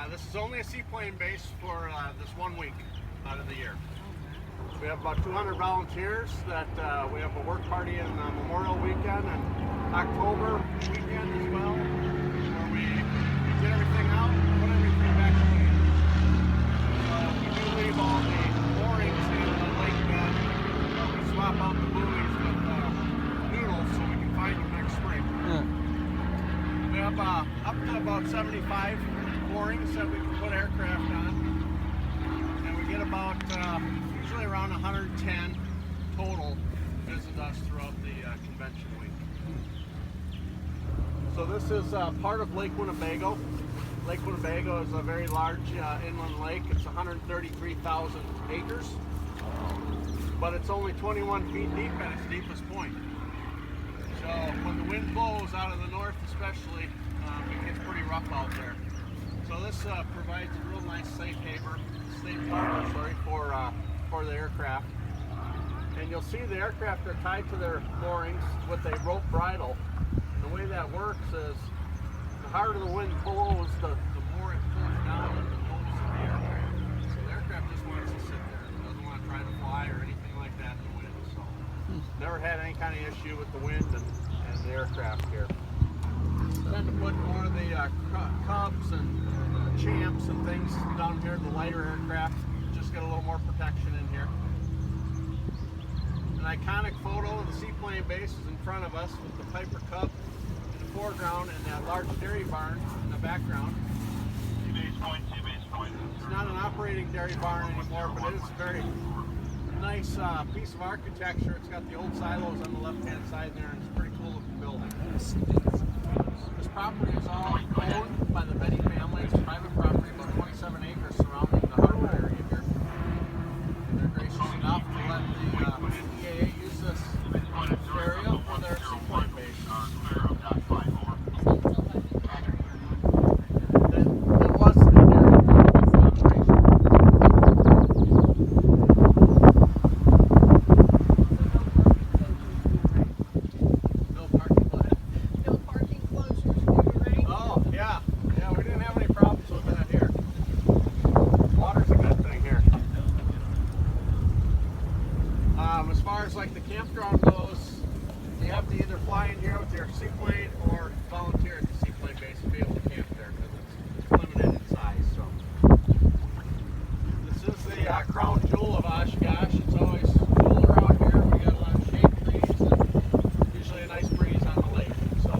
This is only a seaplane base for this 1 week out of the year. We have about 200 volunteers that we have a work party in Memorial Weekend and October weekend as well, where we get everything out and put everything back away. We do leave all the moorings in the lake bed. We swap out the buoys with noodles so we can find them next spring. We have up to about 75 moorings that we can put aircraft on, and we get about usually around 110 total visit us throughout the convention week. So this is part of Lake Winnebago. Lake Winnebago is a very large inland lake. It's 133,000 acres, but it's only 21 feet deep at its deepest point. So when the wind blows out of the north especially, it gets pretty rough out there. So this provides a real nice safe harbor for the aircraft. And you'll see the aircraft are tied to their moorings with a rope bridle. And the way that works is the harder the wind blows, the more it pulls down at the nose of the aircraft. So the aircraft just wants to sit there. It doesn't want to try to fly or anything like that in the wind. So never had any kind of issue with the wind and the aircraft here. Tend to put more of the Cubs and Champs and things down here, the lighter aircraft. Just get a little more protection in here. An iconic photo of the seaplane base is in front of us with the Piper Cub in the foreground and that large dairy barn in the background. It's not an operating dairy barn anymore, but it is a very nice piece of architecture. It's got the old silos on the left-hand side there, and it's a pretty cool looking building. This property is all owned by the Betty family. It's private property, about 27 acres surrounding the harbor area here. And they're gracious enough to let the EAA use this area for their seaplane base. It was an area of operation. No parking lot. No parking closures due to rain? Oh, yeah. Yeah, we didn't have any problems with that here. Water's a good thing here. As far as like the campground goes, you have to either fly in here with your seaplane or volunteer at the seaplane base to be able to camp there because it's limited in size. So this is the crown jewel of Oshkosh. It's always cool around here. We got a lot of shade trees and usually a nice breeze on the lake. So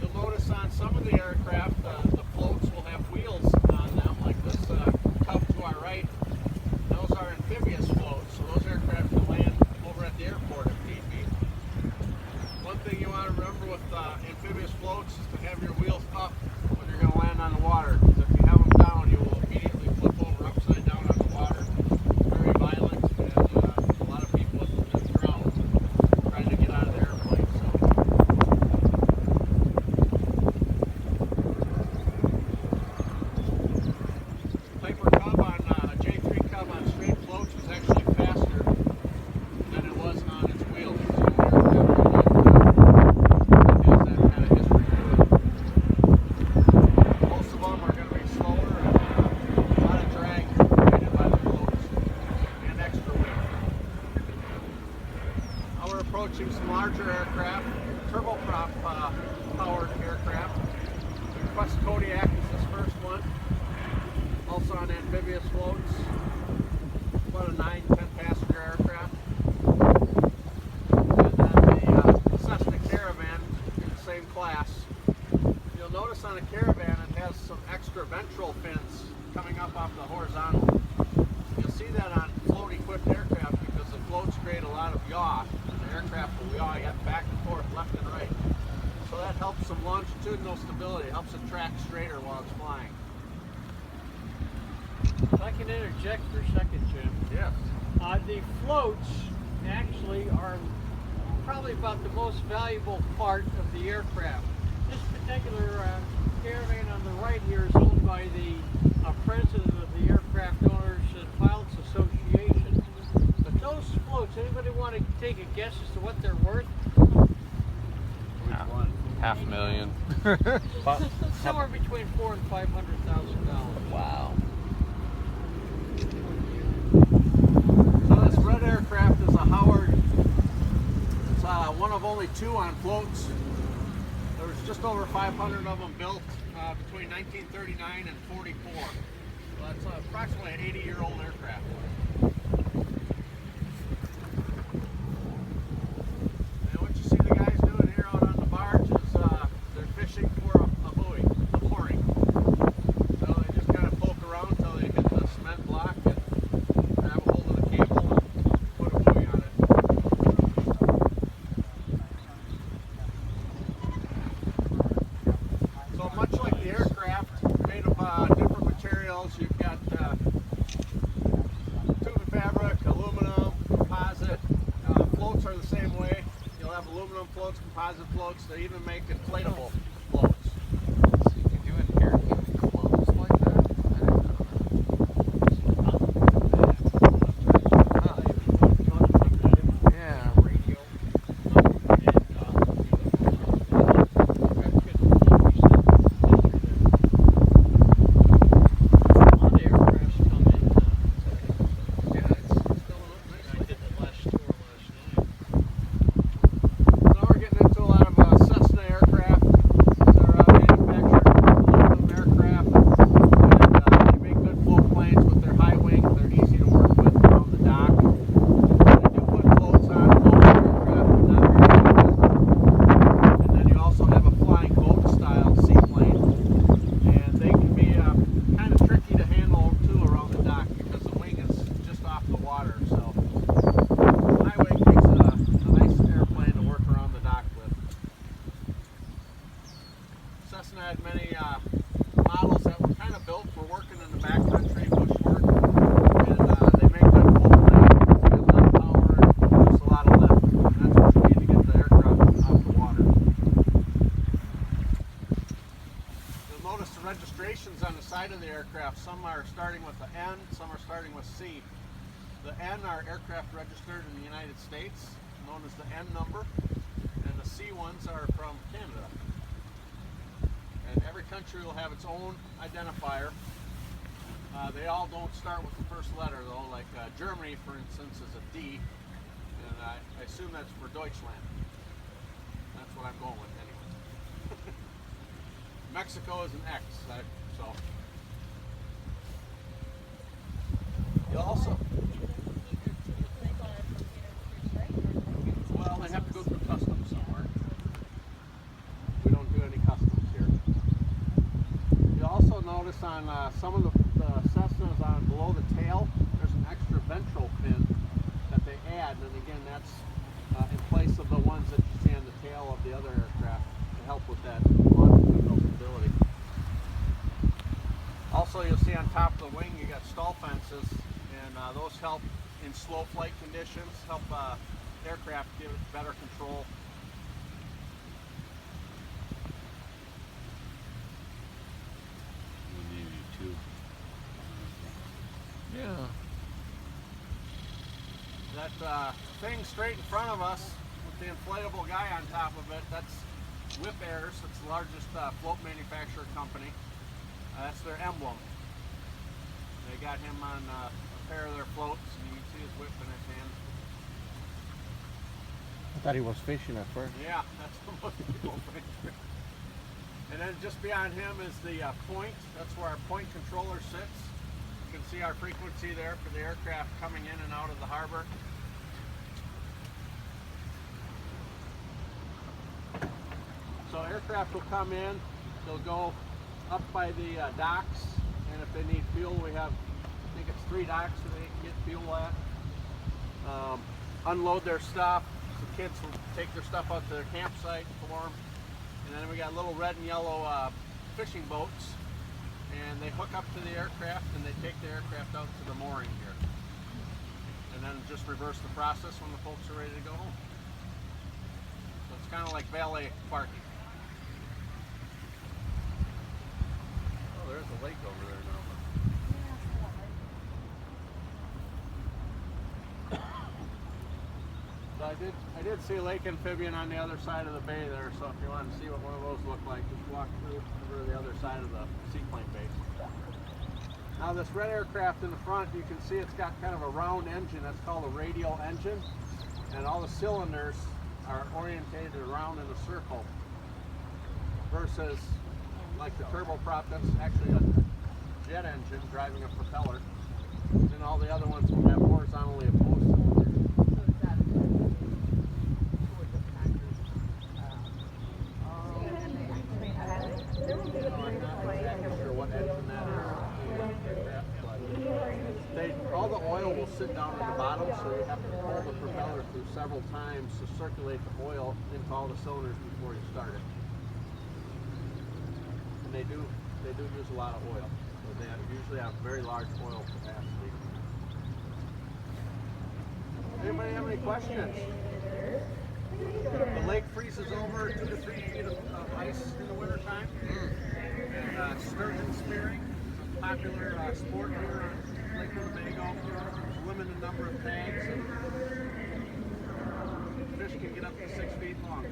you'll notice on some of the aircraft, the floats will have wheels on them, like this Cub to our right. Those are amphibious floats, so those aircraft can land over at the airport if need be. One thing you want to remember with amphibious floats is to have your wheels up when you're going to land on the water. Because if you have them down, you will immediately flip over upside down on the water. Very violent, and a lot of people have drowned trying to get out of the airplane. Piper Cub on J3 Cub on straight floats was actually faster than it was on its wheels. So it has that kind of history to it. Most of them are going to be slower and a lot of drag created by the floats and extra weight. Now we're approaching some larger aircraft, turboprop powered aircraft. The Quest Kodiak is this first one. Also on amphibious floats, about a 9-10 passenger aircraft. And then the Cessna Caravan in the same class. You'll notice on a Caravan it has some extra ventral fins coming up off the horizontal. You'll see that on float equipped aircraft because the floats create a lot of yaw. The aircraft will yaw back and forth, left and right. So that helps some longitudinal stability, helps it track straighter while it's flying. If I can interject for a second, Jim. Yes. The floats actually are probably about the most valuable part of the aircraft. This particular caravan on the right here is owned by the president of the Aircraft Owners and Pilots Association. But those floats, anybody want to take a guess as to what they're worth? Which one? $500,000. Somewhere between $400,000 and $500,000. Wow. So this red aircraft is a Howard. It's one of only two on floats. There was just over 500 of them built between 1939 and 44. So that's approximately an 80-year-old aircraft. And what you see the guys doing here out on the barge is they're fishing for a buoy, a mooring. So they just kind of poke around until they hit the cement block and grab a hold of the cable and put a buoy on it. So much like the aircraft, made of different materials. You've got tube fabric, aluminum, composite. Floats are the same way. You'll have aluminum floats, composite floats. They even make inflatable floats. So you can do an airplane clothes like that? I didn't know that. Yeah. So we're getting into a lot of Cessna aircraft. They're manufactured aluminum aircraft, and they make good float planes with their high wing. They're easy to work with around the dock. They do put floats on both aircraft, but not very often. And then you also have a flying boat style seaplane, and they can be kind of tricky to handle too around the dock because the wing is just off the water. So high wing makes a nice airplane to work around the dock with. Cessna had many models that were kind of built for working in the backcountry, bush work, and they make good float planes. They get a lot of power and produce a lot of lift. And that's what you need to get the aircraft off the water. You'll notice the registrations on the side of the aircraft. Some are starting with an N, some are starting with C. The N are aircraft registered in the United States, known as the N number, and the C ones are from Canada. And every country will have its own identifier. They all don't start with the first letter though, like Germany, for instance, is a D, and I assume that's for Deutschland. That's what I'm going with anyway. Mexico is an X, so. You'll also, well, they have to go through customs somewhere. We don't do any customs here. You'll also notice on some of the Cessnas on below the tail, there's an extra ventral pin that they add, and again, that's in place of the ones that you see on the tail of the other aircraft to help with that longitudinal stability. Also, you'll see on top of the wing you got stall fences, and those help in slow flight conditions, help aircraft give it better control. Yeah. That thing straight in front of us with the inflatable guy on top of it, that's Whip Airs. It's the largest float manufacturer company. That's their emblem. They got him on a pair of their floats, and you can see his whip in his hand. I thought he was fishing at first. Yeah, that's the most people picture. And then just beyond him is the point. That's where our point controller sits. You can see our frequency there for the aircraft coming in and out of the harbor. So aircraft will come in, they'll go up by the docks, and if they need fuel, we have, I think it's 3 docks that they can get fuel at. Unload their stuff. The kids will take their stuff out to their campsite for them. And then we got little red and yellow fishing boats, and they hook up to the aircraft and they take the aircraft out to the mooring here. And then just reverse the process when the folks are ready to go home. So it's kind of like valet parking. Oh, there's a lake over there now. So I I did see a lake amphibian on the other side of the bay there, so if you want to see what one of those look like, just walk through over to the other side of the seaplane base. Now this red aircraft in the front, you can see it's got kind of a round engine. That's called a radial engine. And all the cylinders are orientated around in a circle. Versus like the turboprop, that's actually a jet engine driving a propeller. And all the other ones will have horizontally opposed cylinders. All the oil will sit down at the bottom, so you have to pull the propeller through several times to circulate the oil into all the cylinders before you start it. And they do use a lot of oil, so they usually have very large oil capacity. Anybody have any questions? The lake freezes over 2 to 3 feet of ice in the wintertime. And sturgeon spearing, a popular sport here on Lake Winnebago. There's a limited number of tags, and fish can get up to 6 feet long.